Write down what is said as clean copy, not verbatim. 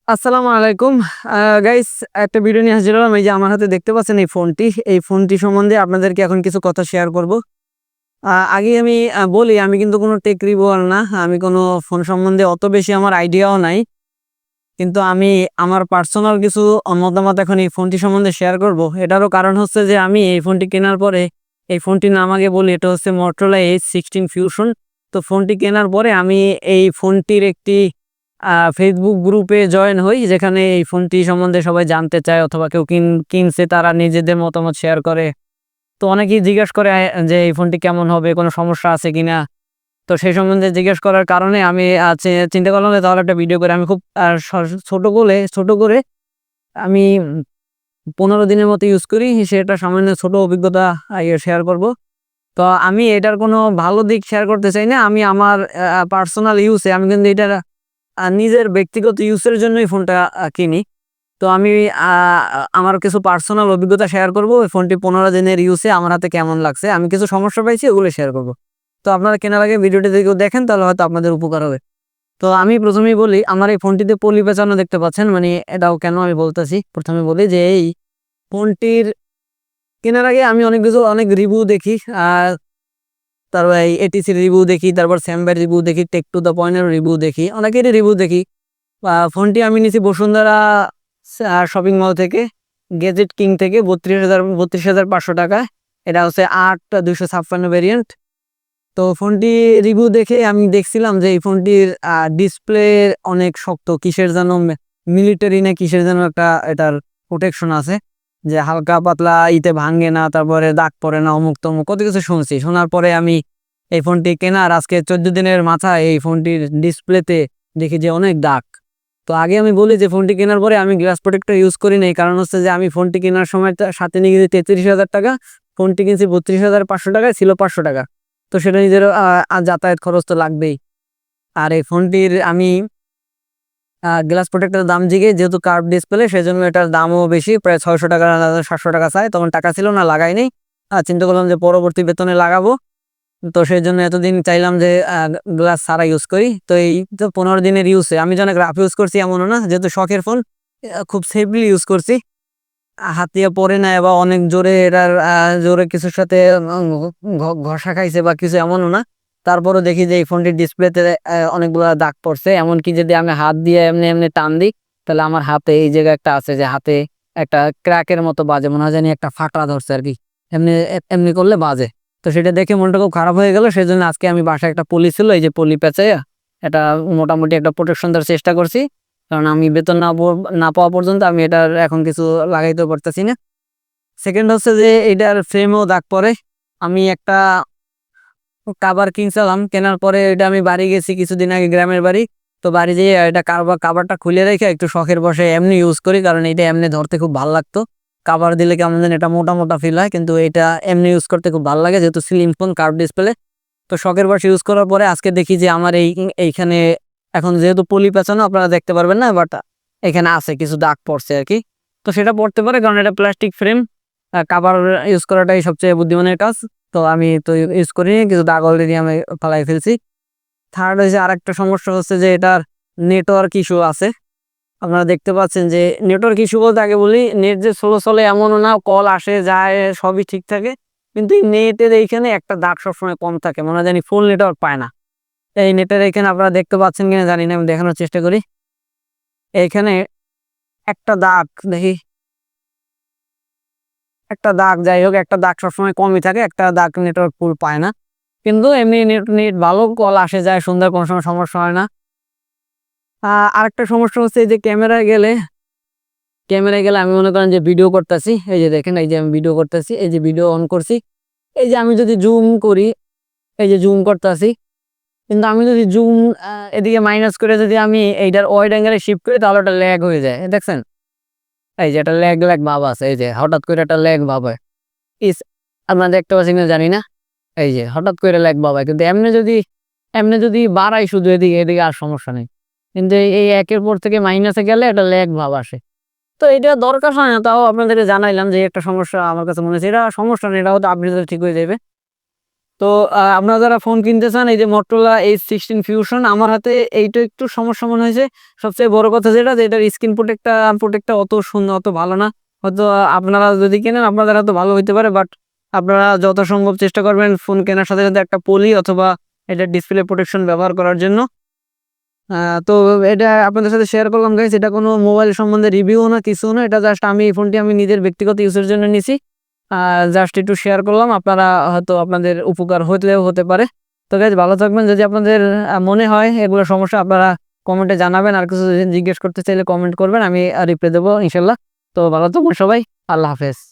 আসসালামু আলাইকুম গাইস, একটা ভিডিও নিয়ে হাজির হলাম। এই যে আমার হাতে দেখতে পাচ্ছেন এই ফোনটি সম্বন্ধে আপনাদেরকে এখন কিছু কথা শেয়ার করব। আগে আমি বলি, আমি কিন্তু কোনো টেক রিভিউয়ার না, আমি কোনো ফোন সম্বন্ধে অত বেশি আমার আইডিয়াও নাই। কিন্তু আমি আমার পার্সোনাল কিছু মতামত এখন এই ফোনটি সম্বন্ধে শেয়ার করব। এটারও কারণ হচ্ছে যে আমি এই ফোনটি কেনার পরে, এই ফোনটির নাম আগে বলি, এটা হচ্ছে Motorola H16 Fusion। তো ফোনটি কেনার পরে আমি এই ফোনটির একটি ফেসবুক গ্রুপে জয়েন হই, যেখানে এই ফোনটি সম্বন্ধে সবাই জানতে চায়, অথবা কেউ কিনছে তারা নিজেদের মতামত শেয়ার করে। তো অনেকেই জিজ্ঞেস করে যে এই ফোনটি কেমন হবে, কোনো সমস্যা আছে কিনা। তো সেই সম্বন্ধে জিজ্ঞেস করার কারণে আমি চিন্তা করলাম যে তাহলে একটা ভিডিও করে আমি খুব ছোট করে আমি 15 দিনের মতো ইউজ করি, সেটা সামান্য ছোট অভিজ্ঞতা শেয়ার করব। তো আমি এটার কোনো ভালো দিক শেয়ার করতে চাই না, আমি আমার পার্সোনাল ইউজে, আমি কিন্তু এটা নিজের ব্যক্তিগত ইউজের জন্যই ফোনটা কিনি। তো আমি আমার কিছু পার্সোনাল অভিজ্ঞতা শেয়ার করব। ওই ফোনটি 15 দিনের ইউজে আমার হাতে কেমন লাগছে, আমি কিছু সমস্যা পাইছি, ওগুলো শেয়ার করব। তো আপনারা কেনার আগে ভিডিওটি যদি দেখেন তাহলে হয়তো আপনাদের উপকার হবে। তো আমি প্রথমেই বলি, আমার এই ফোনটিতে পলি পেঁচানো দেখতে পাচ্ছেন, মানে এটাও কেন আমি বলতেছি। প্রথমে বলি যে এই ফোনটির কেনার আগে আমি অনেক রিভিউ দেখি, তারপর এই এটিসির রিভিউ দেখি, তারপর স্যামবাই রিভিউ দেখি, টেক টু দ্য পয়েন্টের রিভিউ দেখি, অনেকেরই রিভিউ দেখি। ফোনটি আমি নিয়েছি বসুন্ধরা শপিং মল থেকে, গ্যাজেট কিং থেকে, 32,500 টাকা। এটা হচ্ছে 8/256 ভেরিয়েন্ট। তো ফোনটি রিভিউ দেখে আমি দেখছিলাম যে এই ফোনটির ডিসপ্লে অনেক শক্ত, কিসের যেন মিলিটারি না কিসের যেন একটা এটার প্রোটেকশন আছে, যে হালকা পাতলা ইতে ভাঙে না, তারপরে দাগ পড়ে না, অমুক তমুক কত কিছু শুনছি। শোনার পরে আমি এই ফোনটি কেনার আজকে 14 দিনের মাথায় এই ফোনটির ডিসপ্লেতে দেখি যে অনেক দাগ। তো আগে আমি বলি যে ফোনটি কেনার পরে আমি গ্লাস প্রোটেক্টর ইউজ করি নাই, কারণ হচ্ছে যে আমি ফোনটি কেনার সময় সাথে নিয়ে গেছি 33,000 টাকা, ফোনটি কিনছি 32,500 টাকায়, ছিল 500 টাকা। তো সেটা নিজের যাতায়াত খরচ তো লাগবেই। আর এই ফোনটির আমি গ্লাস প্রোটেক্টরের দাম জিগে, যেহেতু কার্ভ ডিসপ্লে, সেজন্য এটার দামও বেশি, প্রায় 600 টাকা 700 টাকা চাই। তখন টাকা ছিল না, লাগাই নেই। চিন্তা করলাম যে পরবর্তী বেতনে লাগাবো। তো সেই জন্য এতদিন চাইলাম যে গ্লাস ছাড়া ইউজ করি। তো এই তো 15 দিনের ইউজে আমি যে অনেক রাফ ইউজ করছি এমনও না, যেহেতু শখের ফোন, খুব সেফলি ইউজ করছি। হাত দিয়ে পড়ে না বা অনেক জোরে এটার জোরে কিছুর সাথে ঘষা খাইছে বা কিছু, এমনও না। তারপরও দেখি যে এই ফোনটির ডিসপ্লেতে অনেকগুলো দাগ পড়ছে। এমনকি যদি আমি হাত দিয়ে এমনি এমনি টান দিই, তাহলে আমার হাতে এই জায়গা একটা আছে, যে হাতে একটা ক্র্যাকের মতো বাজে, মনে হয় জানি একটা ফাটা ধরছে আর কি, এমনি এমনি করলে বাজে। তো সেটা দেখে মনটা খুব খারাপ হয়ে গেল। সেই জন্য আজকে আমি বাসায় একটা পলি ছিল, এই যে পলি পেঁচাইয়া এটা মোটামুটি একটা প্রোটেকশন দেওয়ার চেষ্টা করছি। কারণ আমি বেতন না পাওয়া পর্যন্ত আমি এটার এখন কিছু লাগাইতে পারতেছি না। সেকেন্ড হচ্ছে যে এটার ফ্রেমও দাগ পড়ে। আমি একটা কাভার কিনছিলাম, কেনার পরে এটা আমি বাড়ি গেছি কিছুদিন আগে, গ্রামের বাড়ি। তো বাড়ি যেয়ে এটা কাভারটা খুলে রেখে একটু শখের বসে এমনি ইউজ করি, কারণ এটা এমনি ধরতে খুব ভালো লাগতো। কাভার দিলে কেমন যেন এটা মোটা মোটা ফিল হয়, কিন্তু এটা এমনি ইউজ করতে খুব ভালো লাগে, যেহেতু স্লিম ফোন, কার্ভ ডিসপ্লে। তো শখের বসে ইউজ করার পরে আজকে দেখি যে আমার এইখানে এখন যেহেতু পলি পেঁচানো, আপনারা দেখতে পারবেন না, বাট এখানে আছে কিছু দাগ পড়ছে আর কি। তো সেটা পড়তে পারে, কারণ এটা প্লাস্টিক ফ্রেম, কাভার ইউজ করাটাই সবচেয়ে বুদ্ধিমানের কাজ। তো আমি তো ইউজ করিনি, কিছু দাগ অলরেডি আমি ফালাই ফেলছি। থার্ড হয়েছে, আরেকটা সমস্যা হচ্ছে যে এটার নেটওয়ার্ক ইস্যু আছে। আপনারা দেখতে পাচ্ছেন যে নেটওয়ার্ক ইস্যু বলতে, আগে বলি, নেট যে স্লো চলে এমনও না, কল আসে যায় সবই ঠিক থাকে, কিন্তু এই নেটের এইখানে একটা দাগ সবসময় কম থাকে, মনে হয় জানি ফুল নেটওয়ার্ক পায় না। এই নেটের এইখানে আপনারা দেখতে পাচ্ছেন কিনা জানি না, আমি দেখানোর চেষ্টা করি। এইখানে একটা দাগ দেখি, একটা দাগ, যাই হোক, একটা দাগ সবসময় কমই থাকে, একটা দাগ নেটওয়ার্ক ফুল পায় না। কিন্তু এমনি নেট নেট ভালো, কল আসে যায় সুন্দর, কোনো সময় সমস্যা হয় না। আরেকটা সমস্যা হচ্ছে এই যে ক্যামেরায় গেলে আমি মনে করেন যে ভিডিও করতেছি, এই যে দেখেন, এই যে আমি ভিডিও করতেছি, এই যে ভিডিও অন করছি, এই যে আমি যদি জুম করি, এই যে জুম করতেছি, কিন্তু আমি যদি জুম এদিকে মাইনাস করে যদি আমি এইটার ওয়াইড অ্যাঙ্গেলে শিফট করি, তাহলে ওটা ল্যাগ হয়ে যায়, দেখছেন? এই যে একটা ল্যাগ ল্যাগ ভাব আছে, এই যে হঠাৎ করে একটা ল্যাগ ভাব হয়। ইস, আপনারা দেখতে পাচ্ছেন কিনা জানি না, এই যে হঠাৎ করে ল্যাগ ভাব হয়। কিন্তু এমনি যদি বাড়াই শুধু এদিকে এদিকে আর সমস্যা নেই, কিন্তু এই একের পর থেকে মাইনাসে গেলে একটা ল্যাগ ভাব আসে। তো এটা দরকার হয় না, তাও আপনাদেরকে জানাইলাম যে একটা সমস্যা আমার কাছে মনে হচ্ছে। এটা সমস্যা নেই, এটা হয়তো আপডেট ঠিক হয়ে যাবে। তো আপনারা যারা ফোন কিনতে চান, এই যে Motorola H16 Fusion, আমার হাতে এইটা একটু সমস্যা মনে হয়েছে। সবচেয়ে বড় কথা যেটা, যে এটার স্ক্রিন প্রোটেক্টটা অত সুন্দর, অত ভালো না। হয়তো আপনারা যদি কেনেন আপনাদের হয়তো ভালো হইতে পারে, বাট আপনারা যথাসম্ভব চেষ্টা করবেন ফোন কেনার সাথে সাথে একটা পলি অথবা এটার ডিসপ্লে প্রোটেকশন ব্যবহার করার জন্য। তো এটা আপনাদের সাথে শেয়ার করলাম গাইস। এটা কোনো মোবাইল সম্বন্ধে রিভিউ না, কিছু না। এটা জাস্ট আমি এই ফোনটি আমি নিজের ব্যক্তিগত ইউজের জন্য নিছি। জাস্ট একটু শেয়ার করলাম, আপনারা হয়তো আপনাদের উপকার হলেও হতে পারে। তো গাইস ভালো থাকবেন। যদি আপনাদের মনে হয় এগুলো সমস্যা, আপনারা কমেন্টে জানাবেন। আর কিছু জিজ্ঞেস করতে চাইলে কমেন্ট করবেন, আমি রিপ্লাই দেবো ইনশাল্লাহ। তো ভালো থাকবেন সবাই, আল্লাহ হাফেজ।